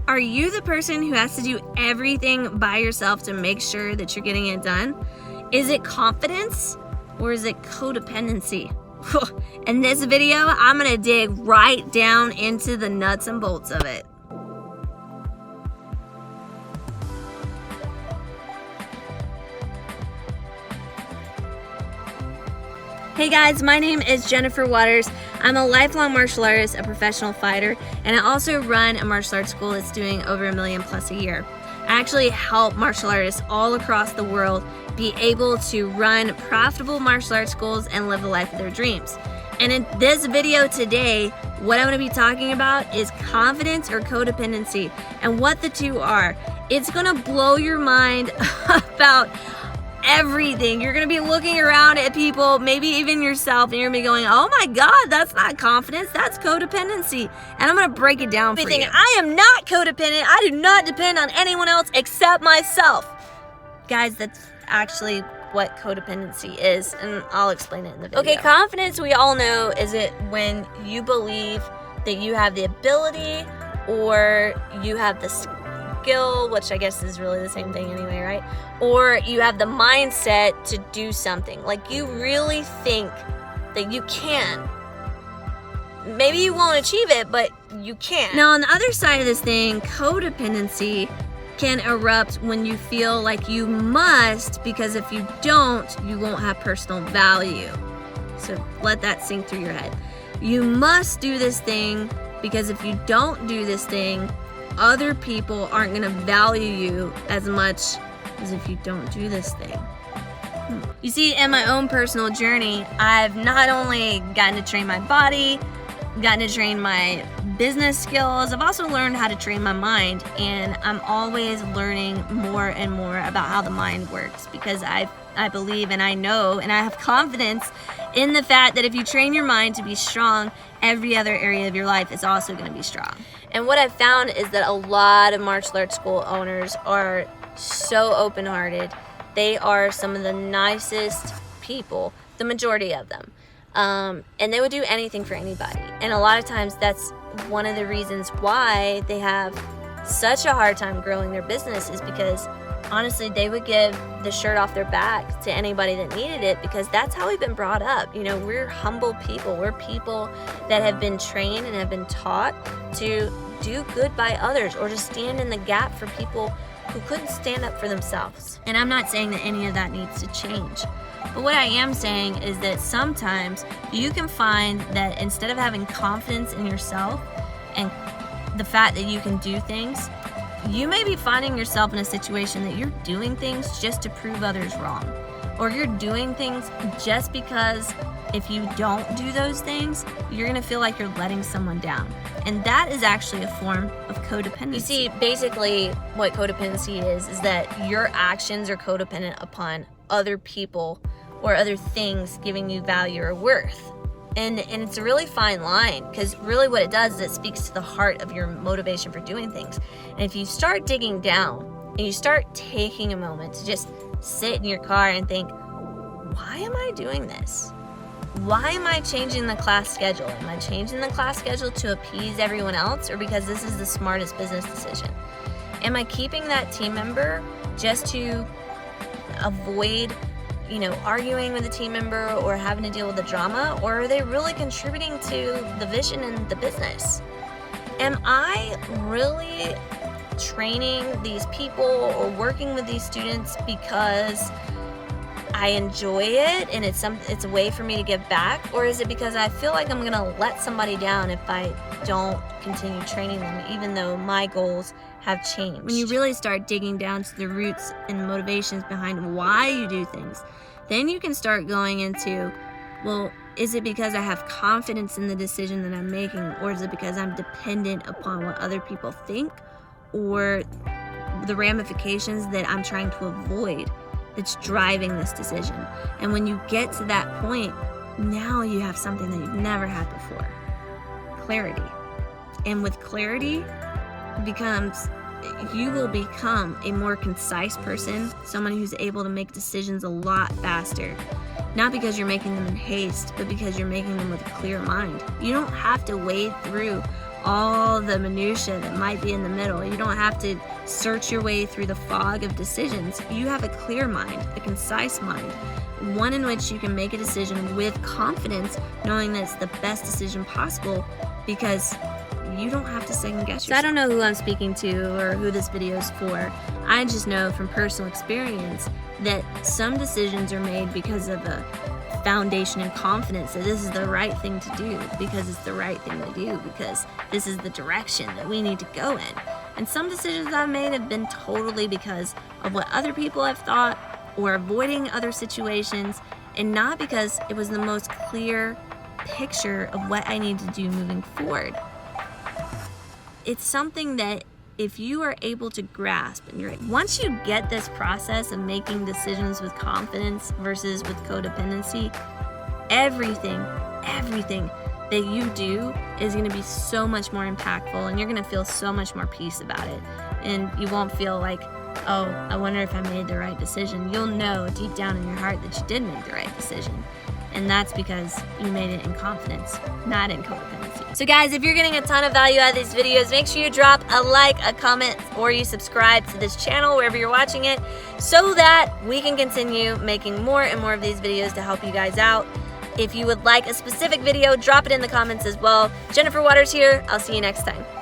Are you the person who has to do everything by yourself to make sure that you're getting it done? Is it confidence or is it codependency? In this video, I'm gonna dig right down into the nuts and bolts of it. Hey guys, my name is Jennifer Waters. I'm a lifelong martial artist, a professional fighter, and I also run a martial arts school that's doing over $1 million plus a year. I actually help martial artists all across the world be able to run profitable martial arts schools and live the life of their dreams. And in this video today, what I'm going to be talking about is confidence or codependency and what the two are. It's going to blow your mind about everything. You're going to be looking around at people, maybe even yourself, and you're going to be going, oh my God, that's not confidence, that's codependency. And I'm going to break it down for you. I am not codependent. I do not depend on anyone else except myself. Guys, that's actually what codependency is, and I'll explain it in the video. Okay, confidence, we all know, is it when you believe that you have the ability or you have the skill, which I guess is really the same thing anyway, right? Or you have the mindset to do something. Like you really think that you can. Maybe you won't achieve it, but you can. Now on the other side of this thing, codependency can erupt when you feel like you must, because if you don't, you won't have personal value. So let that sink through your head. You must do this thing because if you don't do this thing, other people aren't going to value you as much as if you don't do this thing. You see, in my own personal journey, I've not only gotten to train my body, gotten to train my business skills, I've also learned how to train my mind, and I'm always learning more and more about how the mind works, because I believe and I know and I have confidence in the fact that if you train your mind to be strong, every other area of your life is also going to be strong. And what I've found is that a lot of martial arts school owners are so open-hearted. They are some of the nicest people, the majority of them. And they would do anything for anybody. And a lot of times that's one of the reasons why they have such a hard time growing their business, is because honestly, they would give the shirt off their back to anybody that needed it, because that's how we've been brought up. You know, we're humble people. We're people that have been trained and have been taught to do good by others, or to stand in the gap for people who couldn't stand up for themselves. And I'm not saying that any of that needs to change. But what I am saying is that sometimes you can find that instead of having confidence in yourself and the fact that you can do things, you may be finding yourself in a situation that you're doing things just to prove others wrong. Or you're doing things just because if you don't do those things, you're gonna feel like you're letting someone down. And that is actually a form of codependency. You see, basically what codependency is that your actions are codependent upon other people or other things giving you value or worth. And it's a really fine line, because really what it does is it speaks to the heart of your motivation for doing things. And if you start digging down and you start taking a moment to just sit in your car and think, why am I doing this? Why am I changing the class schedule? Am I changing the class schedule to appease everyone else, or because this is the smartest business decision? Am I keeping that team member just to avoid, arguing with a team member or having to deal with the drama, or are they really contributing to the vision and the business? Am I really training these people or working with these students because I enjoy it and it's a way for me to give back, or is it because I feel like I'm gonna let somebody down if I don't continue training them, even though my goals have changed? When you really start digging down to the roots and motivations behind why you do things, then you can start going into, well, is it because I have confidence in the decision that I'm making, or is it because I'm dependent upon what other people think, or the ramifications that I'm trying to avoid that's driving this decision? And when you get to that point, now you have something that you've never had before: clarity. And with clarity you will become a more concise person, someone who's able to make decisions a lot faster. Not because you're making them in haste, but because you're making them with a clear mind. You don't have to wade through all the minutia that might be in the middle. You don't have to search your way through the fog of decisions. You have a clear mind, a concise mind, one in which you can make a decision with confidence, knowing that it's the best decision possible, because you don't have to second guess yourself. So I don't know who I'm speaking to or who this video is for. I just know from personal experience that some decisions are made because of a foundation and confidence that this is the right thing to do, because it's the right thing to do, because this is the direction that we need to go in. And some decisions I've made have been totally because of what other people have thought or avoiding other situations, and not because it was the most clear picture of what I need to do moving forward. It's something that if you are able to grasp, and once you get this process of making decisions with confidence versus with codependency, everything that you do is going to be so much more impactful, and you're going to feel so much more peace about it. And you won't feel like, oh, I wonder if I made the right decision. You'll know deep down in your heart that you did make the right decision. And that's because you made it in confidence, not in codependency. So guys, if you're getting a ton of value out of these videos, make sure you drop a like, a comment, or you subscribe to this channel wherever you're watching it, so that we can continue making more and more of these videos to help you guys out. If you would like a specific video, drop it in the comments as well. Jennifer Waters here. I'll see you next time.